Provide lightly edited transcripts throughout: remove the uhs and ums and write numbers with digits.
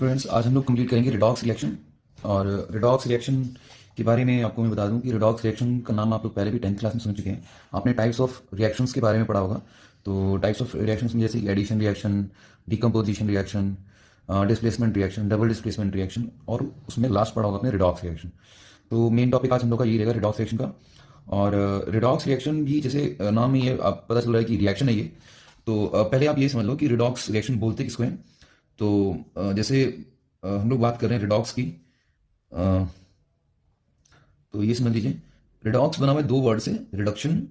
Students, आज हम लोग कंप्लीट करेंगे रिडॉक्स रिएक्शन। और रिडॉक्स रिएक्शन के बारे में आपको मैं बता दूं कि रिडॉक्स रिएक्शन का नाम आप लोग पहले भी 10th क्लास में सुन चुके हैं। आपने टाइप्स ऑफ रिएक्शंस के बारे में पढ़ा होगा। तो टाइप्स ऑफ रिएक्शंस में जैसे addition reaction, decomposition reaction, displacement reaction, double displacement reaction, और उसमें लास्ट पढ़ा होगा आपने रिडॉक्स रिएक्शन। तो मेन टॉपिक आज हम लोग का यही रहेगा, रिडॉक्स रिएक्शन का। और रिडॉक्स रिएक्शन भी जैसे नाम में ये आप पता चल रहा है कि रिएक्शन है ये। तो पहले आप ये समझ लो कि रिडॉक्स रिएक्शन बोलते किसको हैं। तो जैसे हम लोग बात कर रहे हैं रिडॉक्स की। अ, तो ये समझ लीजिए, रिडॉक्स बना हुआ है दो वर्ड से, रिडक्शन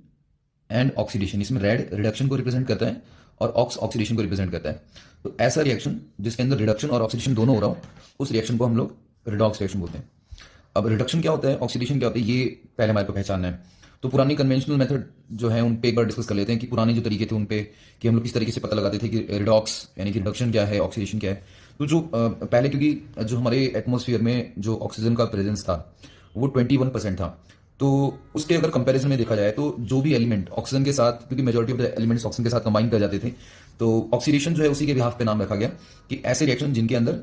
एंड ऑक्सीडेशन। इसमें रेड रिडक्शन को रिप्रेजेंट करता है और ऑक्स ऑक्सीडेशन को रिप्रेजेंट करता है। तो ऐसा रिएक्शन जिसके अंदर रिडक्शन और ऑक्सीडेशन दोनों हो रहा हो, उस रिएक्शन को हम लोग रिडॉक्स रिएक्शन बोलते हैं। अब रिडक्शन क्या होता है, ऑक्सीडेशन क्या होता है, ये पहले हमारे को पहचानना है। तो पुरानी कन्वेंशनल मेथड जो है उन पे एक बार डिस्कस कर लेते हैं कि पुराने जो तरीके थे उन पे, कि हम लोग किस तरीके से पता लगाते थे कि रिडॉक्स यानी कि रिडक्शन क्या है, ऑक्सीडेशन क्या है। तो जो पहले, क्योंकि जो हमारे एटमॉस्फेयर में जो ऑक्सीजन का प्रेजेंस था वो 21% था। तो उसके अगर कंपैरिजन में देखा जाए तो जो भी एलिमेंट ऑक्सीजन के साथ, क्योंकि majority of the elements oxygen के साथ कंबाइन कर जाते थे, तो ऑक्सीडेशन जो है उसी के बिहाफ पे नाम रखा गया कि ऐसे रिएक्शन जिनके अंदर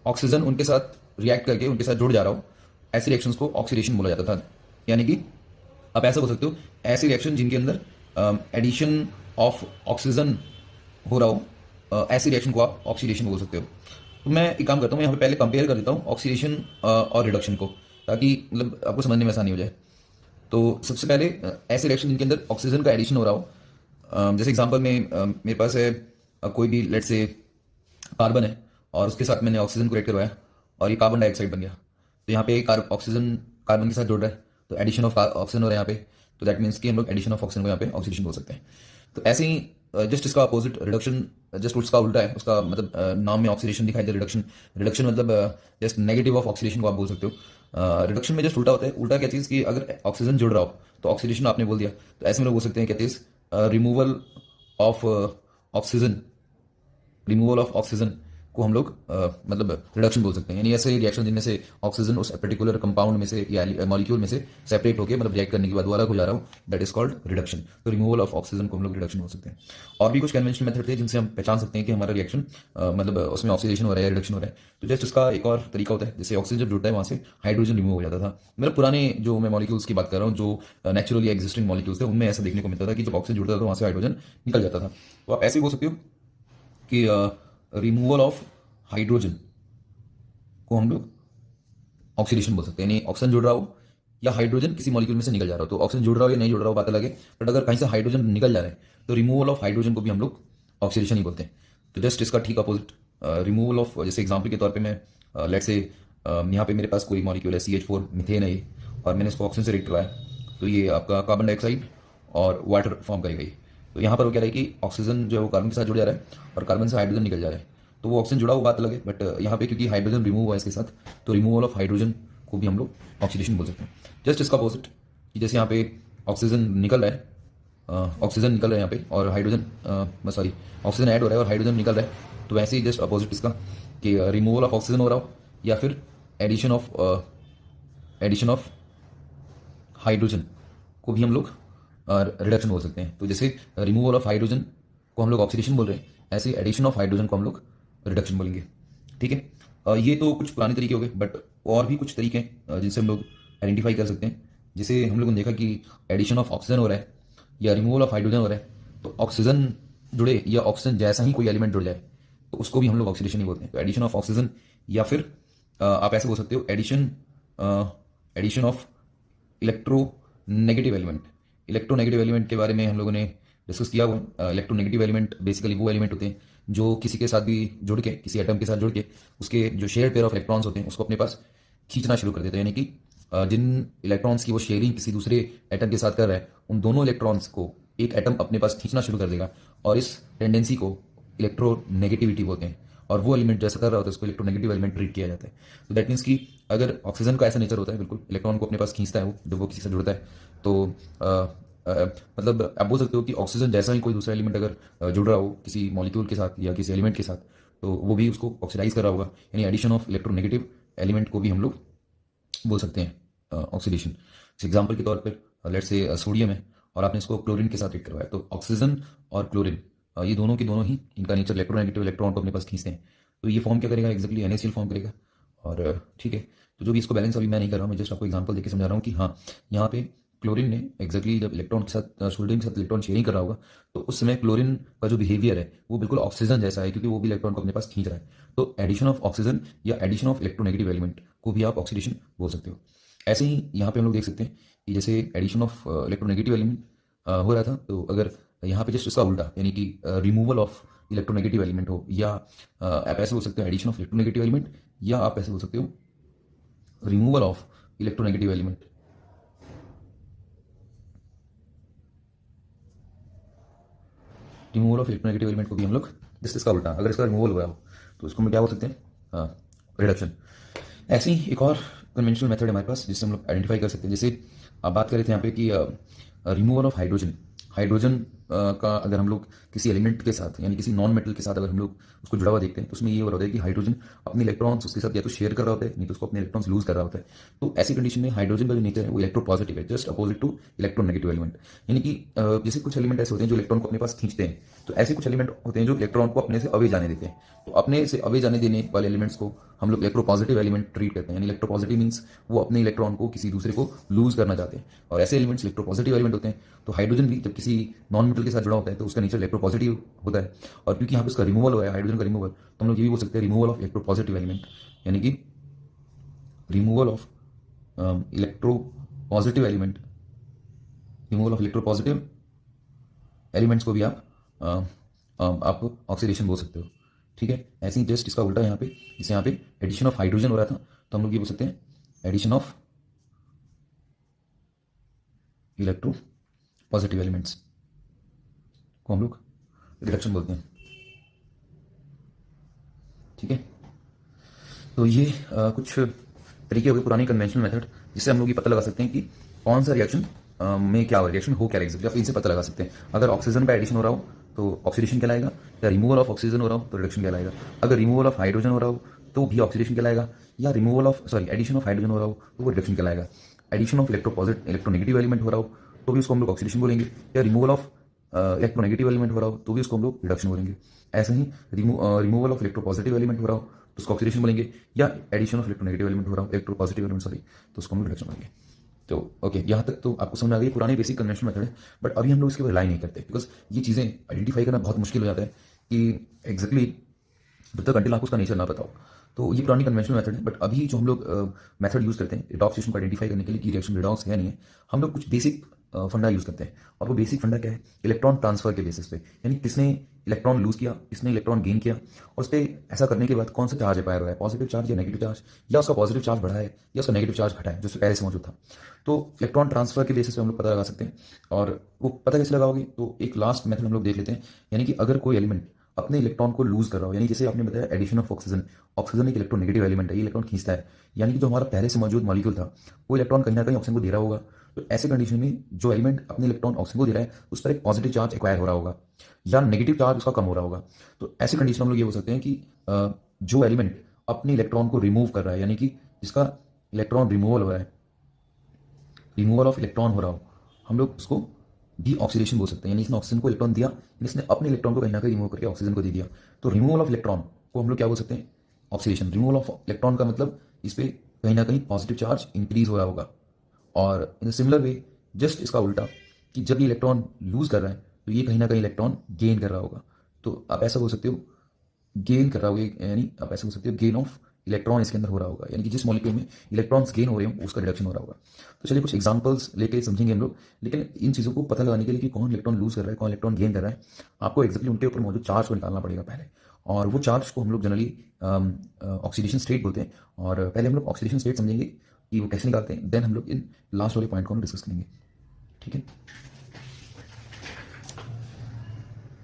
ऑक्सीजन उनके साथ रिएक्ट करके उनके साथ जुड़ जा रहा हो, ऐसे रिएक्शंस को ऑक्सीडेशन बोला जाता था। यानी कि आप ऐसा बोल सकते हो, ऐसे रिएक्शन जिनके अंदर एडिशन ऑफ ऑक्सीजन हो रहा हो, ऐसे रिएक्शन को आप ऑक्सीडेशन बोल सकते हो। तो मैं एक काम करता हूँ, यहाँ पे पहले कंपेयर कर देता हूँ ऑक्सीडेशन और रिडक्शन को, ताकि मतलब आपको समझने में आसानी हो जाए। तो सबसे पहले ऐसे रिएक्शन जिनके अंदर ऑक्सीजन का एडिशन हो रहा हो, जैसे एग्जांपल में मेरे पास है कोई भी लेट से कार्बन है और उसके साथ मैंने ऑक्सीजन को रिएक्ट करवाया और ये कार्बन डाइऑक्साइड बन गया। तो यहाँ पे ऑक्सीजन कार्बन के साथ जुड़ रहा है, तो एडिशन ऑफ ऑक्सीजन हो रहा है यहाँ पे। तो दैट मीन्स कि हम लोग एडिशन ऑफ ऑक्सीजन को यहाँ पे ऑक्सीडेशन बोल सकते हैं। तो ऐसे ही जस्ट इसका अपोजिट रिडक्शन, जस्ट उसका उल्टा है, उसका मतलब नाम में ऑक्सीडेशन दिखाई दे, रिडक्शन। रिडक्शन मतलब जस्ट नेगेटिव ऑफ ऑक्सीडेशन को आप बोल सकते हो। रिडक्शन में जस्ट उल्टा होता है। उल्टा क्या चीज़ कि अगर ऑक्सीजन जुड़ रहा हो तो ऑक्सीडेशन आपने बोल दिया, तो ऐसे में लोग बोल सकते हैं क्या चीज़, removal of oxygen. Removal of oxygen को हम लोग मतलब रिडक्शन बोल सकते हैं। यानी ऐसे रिएक्शन जिनमें से ऑक्सीजन उस पर्टिकुलर कंपाउंड में से या मॉलिक्यूल में से सेपरेट होकर मतलब रिएक्ट करने के बाद वो अलग हो जा रहा हो, दैट इज कॉल्ड रिडक्शन। तो रिमूवल ऑफ ऑक्सीजन को हम लोग रिडक्शन बोल सकते हैं। और भी कुछ कन्वेंशनल मेथड थे जिनसे हम पहचान सकते हैं कि हमारा रिएक्शन मतलब उसमें ऑक्सीडेशन हो रहा है या रिडक्शन हो रहा है। तो जस्ट उसका एक और तरीका होता है, जैसे ऑक्सीजन जब जुड़ता है वहाँ से हाइड्रोजन रिमूव हो जाता था। मतलब पुराने जो मैं मॉलिक्यूल्स की बात कर रहा हूँ, जो नेचुरली एग्जिस्टिंग मॉलिक्यूल्स थे, उनमें ऐसा देखने को मिलता था कि जब ऑक्सीजन जुड़ता था तो वहाँ से हाइड्रोजन निकल जाता था। तो आप ऐसे बोल सकते हो कि रिमूवल ऑफ हाइड्रोजन को हम लोग ऑक्सीडेशन बोल सकते हैं। यानी ऑक्सीजन जुड़ रहा हो या हाइड्रोजन किसी मॉलिक्यूल में से निकल जा रहा हो, तो ऑक्सीजन जुड़ रहा हो या नहीं जुड़ रहा हो बात अलग है, बट अगर कहीं से हाइड्रोजन निकल जा रहा है तो रिमूवल ऑफ हाइड्रोजन को भी हम लोग ऑक्सीडेशन ही बोलते हैं। तो जस्ट इसका ठीक अपोजिट रिमूवल ऑफ, जैसे एग्जाम्पल के तौर पर मैं लेट से यहाँ पे मेरे पास कोई मॉलिक्यूल है CH4 मिथेन है ये, और मैंने इसको ऑक्सीजन से रिएक्ट करवाया, तो ये आपका कार्बन डाइऑक्साइड और वाटर फॉर्म करेगा ये। तो यहाँ पर वो क्या है कि ऑक्सीजन जो है वो कार्बन के साथ जुड़ जा रहा है और कार्बन से हाइड्रोजन निकल जा रहा है, तो वो ऑक्सीजन जुड़ा हुआ बात अलग है, बट यहाँ पे क्योंकि हाइड्रोजन रिमूव हुआ है इसके साथ, तो रिमूवल ऑफ हाइड्रोजन को भी हम लोग ऑक्सीडेशन बोल सकते हैं। जस्ट इसका अपोजिट कि जैसे यहाँ पे ऑक्सीजन निकल रहा है, ऑक्सीजन निकल रहा है यहाँ पे और हाइड्रोजन सॉरी ऑक्सीजन ऐड हो रहा है और हाइड्रोजन निकल रहा है, तो वैसे ही जस्ट अपोजिट इसका कि रिमूवल ऑफ ऑक्सीजन हो रहा हो या फिर एडिशन ऑफ हाइड्रोजन को भी हम लोग रिडक्शन बोल सकते हैं। तो जैसे रिमूवल ऑफ हाइड्रोजन को हम लोग ऑक्सीडेशन बोल रहे हैं, ऐसे एडिशन ऑफ हाइड्रोजन को हम लोग रिडक्शन बोलेंगे। ठीक है, ये तो कुछ पुराने तरीके हो गए, बट और भी कुछ तरीके हैं जिनसे हम लोग आइडेंटिफाई कर सकते हैं। जैसे हम लोगों ने देखा कि एडिशन ऑफ ऑक्सीजन हो रहा है या रिमूवल ऑफ हाइड्रोजन हो रहा है, तो ऑक्सीजन जुड़े या ऑक्सीजन जैसा ही कोई एलिमेंट जुड़ जाए तो उसको भी हम लोग ऑक्सीडेशन ही बोलते हैं। तो एडिशन ऑफ ऑक्सीजन या फिर आप ऐसे बोल सकते हो addition of electronegative element. Electronegative element के बारे में हम लोगों ने डिस्कस किया। वो इलेक्ट्रोनेगेटिव एलिमेंट बेसिकली वो एलिमेंट होते हैं जो किसी के साथ भी जुड़ के, किसी एटम के साथ जुड़ के उसके जो शेयर पेयर ऑफ इलेक्ट्रॉन्स होते हैं उसको अपने पास खींचना शुरू कर देते हैं। यानी कि जिन इलेक्ट्रॉन्स की वो शेयरिंग किसी दूसरे एटम के साथ कर रहा है, उन दोनों इलेक्ट्रॉन्स को एक एटम अपने पास खींचना शुरू कर देगा, और इस टेंडेंसी को इलेक्ट्रोनेगेटिविटी बोलते हैं। और वो एलिमेंट जैसा कर रहा होता है उसको इलेक्ट्रोनेगेटिव एलिमेंट ट्रीट किया जाता है। तो दैट मीन्स कि अगर ऑक्सीजन का ऐसा नेचर होता है, बिल्कुल इलेक्ट्रॉन को अपने पास खींचता है वो जब वो किसी से जुड़ता है, तो मतलब आप बोल सकते हो कि ऑक्सीजन जैसा ही कोई दूसरा एलिमेंट अगर जुड़ रहा हो किसी मॉलिक्यूल के साथ या किसी एलिमेंट के साथ, तो वो भी उसको ऑक्सीडाइज कर रहा होगा। यानी एडिशन ऑफ इलेक्ट्रोनेगेटिव एलिमेंट को भी हम लोग बोल सकते हैं ऑक्सीडेशन। एग्जाम्पल के तौर पर लेट से सोडियम है और आपने इसको क्लोरीन के साथ रिएक्ट करवाया, तो ऑक्सीजन और क्लोरीन ये दोनों के दोनों ही इनका नेचर इलेक्ट्रोनेगेटिव इलेक्ट्रॉन को अपने पास खींचते हैं। तो ये फॉर्म क्या करेगा, एक्जैक्टली NaCl फॉर्म करेगा। और ठीक है, तो जो भी इसको बैलेंस अभी मैं नहीं कर रहा हूँ, मैं जस्ट आपको एग्जांपल देके समझा रहा हूँ कि हाँ, यहाँ पे क्लोरीन ने एक्जैक्टली जब इलेक्ट्रॉन के साथ सोडियम के साथ इलेक्ट्रॉन शेयरिंग कर रहा होगा, तो उस समय क्लोरीन का जो बिहेवियर है वो बिल्कुल ऑक्सीजन जैसा है, क्योंकि वो भी इलेक्ट्रॉन को अपने पास खींच रहा है। तो एडिशन ऑफ ऑक्सीजन या एडिशन ऑफ इलेक्ट्रोनेगेटिव एलिमेंट को भी आप ऑक्सीडेशन बोल सकते हो। ऐसे ही यहाँ पे हम लोग देख सकते हैं कि जैसे एडिशन ऑफ इलेक्ट्रोनेगेटिव एलिमेंट हो रहा था, तो अगर यहाँ पे जस्ट इसका उल्टा यानी कि रिमूवल ऑफ इलेक्ट्रोनेगेटिव एलिमेंट हो, या आप ऐसे बोल सकते हो एडिशन ऑफ इलेक्ट्रोनेगेटिव एलिमेंट, या आप ऐसे बोल सकते हो removal of electronegative element. Removal of electronegative element को भी हम लोग जस्ट इसका उल्टा, अगर इसका रिमूवल हुआ हो तो उसको हम क्या बोल सकते हैं, रिडक्शन। ऐसे ही एक और कन्वेंशनल मेथड है हमारे पास जिससे हम लोग आइडेंटिफाई कर सकते हैं। जैसे आप बात कर रहे थे यहाँ पे कि रिमूवल ऑफ हाइड्रोजन। हाइड्रोजन का अगर हम लोग किसी एलिमेंट के साथ यानी किसी नॉन मेटल के साथ अगर हम लोग उसको जुड़ा हुआ देखते हैं, तो उसमें ये हो रहा होता है कि हाइड्रोजन अपने इलेक्ट्रॉन्स उसके साथ या तो शेयर कर रहा होता है, नहीं तो उसको अपने इलेक्ट्रॉन्स लूज कर रहा होता है। तो ऐसी कंडीशन में हाइड्रोजन का जो नेचर है वो इलेक्ट्रो पॉजिटिव है, just opposite to electronegative element. यानी कि जैसे कुछ एलिमेंट ऐसे होते हैं जो इलेक्ट्रॉन को अपने पास खींचते हैं, तो ऐसे कुछ एलिमेंट होते हैं जो इलेक्ट्रॉन को अपने से अवे जाने देते हैं। तो अपने से अवे जाने देने वाले एलिमेंट्स को हम लोग इलेक्ट्रो पॉजिटिव एलिमेंट ट्रीट करते हैं। यानी इलेक्ट्रो पॉजिटिव मीन्स वो अपने इलेक्ट्रॉन को किसी दूसरे को लूज करना चाहते हैं, और ऐसे एलिमेंट्स इलेक्ट्रो पॉजिटिव एलिमेंट होते हैं। तो हाइड्रोजन भी जब किसी नॉन मेटल के साथ जुड़ा होता है तो उसका नेचर इलेक्ट्रो पॉजिटिव होता है। और क्योंकि यहाँ पे उसका रिमूवल हुआ है, हाइड्रोजन का रिमूवल, तो हम लोग ये भी बोल सकते हैं removal of electro positive element, यानी कि removal of electro positive element. Removal of electropositive elements को भी आप ऑक्सीडेशन बोल सकते हो। ठीक है, ऐसे ही जस्ट इसका उल्टा यहाँ पे, जैसे यहाँ पे एडिशन ऑफ हाइड्रोजन हो रहा था, तो हम लोग ये बोल सकते हैं addition of electropositive elements को हम लोग रिडक्शन बोलते हैं। ठीक है, तो ये कुछ तरीके हो गए पुरानी कन्वेंशनल मेथड, जिससे हम लोग ये पता लगा सकते हैं कि कौन सा रिएक्शन में क्या हो, रिएक्शन हो क्या एग्जैक्टली, आप इनसे पता लगा सकते हैं। अगर ऑक्सीजन का एडिशन हो रहा हो तो ऑक्सीडेशन कहलाएगा, या रिमूवल ऑफ ऑक्सीजन हो रहा हो तो रिडक्शन कहलाएगा। अगर रिमूवल ऑफ हाइड्रोजन हो रहा हो तो भी ऑक्सीडेशन कहलाएगा, या removal of addition of hydrogen हो रहा हो तो वो रिडक्शन कहलाएगा। एडिशन ऑफ इलेक्ट्रोनेगेटिव एलिमेंट हो रहा हो तो भी उसको हम लोग ऑक्सीडेशन बोलेंगे, या रिमूवल ऑफ इलेक्ट्रोनेगेटिव एलिमेंट हो रहा हो तो भी उसको हम लोग रिडक्शन बोलेंगे। ऐसे ही रिमूवल ऑफ इलेक्ट्रोपॉजिटिव एलिमेंट हो रहा हो तो उसको ऑक्सीडेशन बोलेंगे, या एडिशन ऑफ इलेक्ट्रोनेगेटिव एलिमेंट हो रहा हो, इलेक्ट्रोपॉजिटिव एलिमेंट तो उसको हम लोग रिडक्शन बोलेंगे। तो ओके, यहाँ तक तो आपको समझ आ गई पुरानी बेसिक कन्वेंशनल मेथड है। बट अभी हम लोग इसके ऊपर रिलाई नहीं करते, बिकॉज ये चीज़ें आइडेंटिफाई करना बहुत मुश्किल हो जाता है कि एग्जैक्टली जब तक अंटिल आपको उसका नेचर ना बताओ। तो ये पुरानी कन्वेंशनल मेथड है। बट अभी जो हम लोग मेथड यूज़ करते हैं रिडॉक्स रिएक्शन को आइडेंटिफाई करने के लिए कि रिएक्शन रिडॉक्स है नहीं है, हम लोग कुछ बेसिक फंडा यूज़ करते हैं। और वो बेसिक फंडा क्या है, इलेक्ट्रॉन ट्रांसफर के बेसिस पे, यानी किसने इलेक्ट्रॉन लूज किया, किसने इलेक्ट्रॉन गेन किया, और उस पर ऐसा करने के बाद कौन सा चार्ज अपायर हुआ है, पॉजिटिव चार्ज या नेगेटिव चार्ज, या उसका पॉजिटिव चार्ज बढ़ा है या उसका नेगेटिव चार्ज घटा है जो पहले से मौजूद था। तो इलेक्ट्रॉन ट्रांसफर के बेसिस पे हम लोग पता लगा सकते हैं। और वो पता कैसे लगाओगे, तो एक लास्ट मेथड हम लोग देख लेते हैं। यानी कि अगर कोई एलिमेंट अपने इलेक्ट्रॉन को लूज कर रहा हो, यानी जैसे आपने बताया एडिशन ऑफ ऑक्सीजन, ऑक्सीजन एक इलेक्ट्रोनेगेटिव एलिमेंट है, ये इलेक्ट्रॉन खींचता है, यानी कि जो हमारा पहले से मौजूद मॉलिक्यूल था वो इलेक्ट्रॉन कहीं ना कहीं ऑक्सीजन को दे रहा होगा। तो ऐसे कंडीशन में जो एलिमेंट अपने इलेक्ट्रॉन ऑक्सीजन को दे रहा है उस पर एक पॉजिटिव चार्ज एक्वायर हो रहा होगा, या नेगेटिव चार्ज उसका कम हो रहा होगा। तो ऐसी कंडीशन हम लोग ये बोल सकते हैं कि जो एलिमेंट अपने इलेक्ट्रॉन को रिमूव कर रहा है, यानी कि जिसका इलेक्ट्रॉन रिमूवल हो रहा है, रिमूवल ऑफ इलेक्ट्रॉन हो रहा हो, हम लोग उसको भी ऑक्सीडेशन बोल सकते हैं। यानी इसने ऑक्सीजन को इलेक्ट्रॉन दिया, इसने अपने इलेक्ट्रॉन को कहीं ना कहीं रिमूव करके ऑक्सीजन को दे दिया। तो रिमूवल ऑफ इलेक्ट्रॉन को हम लोग क्या बोल सकते हैं, ऑक्सीडेशन। रिमूवल ऑफ इलेक्ट्रॉन का मतलब इस पर कहीं ना कहीं पॉजिटिव चार्ज इंक्रीज हो रहा होगा। और इन सिमिलर वे जस्ट इसका उल्टा, कि जब ये इलेक्ट्रॉन लूज कर रहा है तो ये कहीं ना कहीं इलेक्ट्रॉन गेन कर रहा होगा। तो आप ऐसा बोल सकते हो गेन कर रहा होगा, यानी आप ऐसा बोल सकते हो गेन ऑफ इलेक्ट्रॉन इसके अंदर हो रहा होगा, यानी कि जिस मॉलिक्यूल में इलेक्ट्रॉन्स गेन हो रहे हो उसका रिडक्शन हो रहा होगा। तो चलिए कुछ एग्जांपल्स लेके समझेंगे हम लोग। लेकिन इन चीज़ों को पता लगाने के लिए कि कौन इलेक्ट्रॉन लूज कर रहा है, कौन इलेक्ट्रॉन गेन कर रहा है, आपको एक्जैक्टली उनके ऊपर मौजूद चार्ज को निकालना पड़ेगा पहले। और वो चार्ज को हम लोग जनरली ऑक्सीडेशन स्टेट बोलते हैं। और पहले हम लोग ऑक्सीडेशन स्टेट समझेंगे कि वो कैसे निकालते हैं, देन हम लोग इन लास्ट वाले पॉइंट को हम डिस्कस करेंगे। ठीक है।